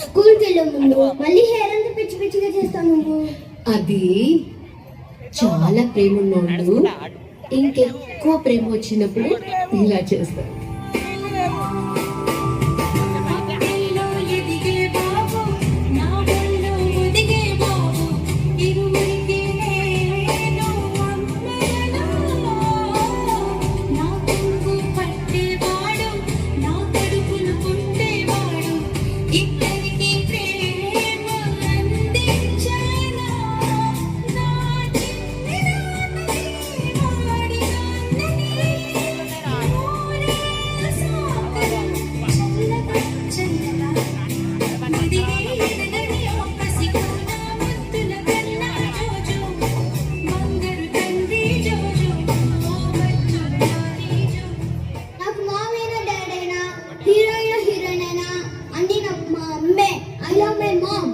స్కూల్కి వెళ్ళే ముందు మళ్ళీ హెయిర్ అంతా పిచ్చి పిచ్చిగా చేస్తావు నువ్వు. అది చాలా ప్రేమ ఉన్నోళ్ళు ఇంకెక్కువ ప్రేమ వచ్చినప్పుడు ఇలా చేస్తారు. నాకు మామ్ అయినా డాడ్ అయినా హీరో అయినా హీరోయిన్ అయినా అన్ని నాకు మా అమ్మే. I love my mom.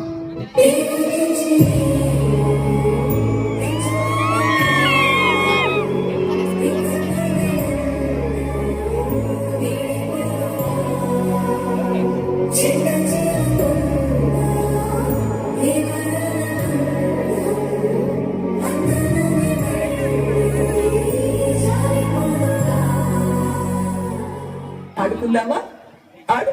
ఆడుకుందామా? ఆడు.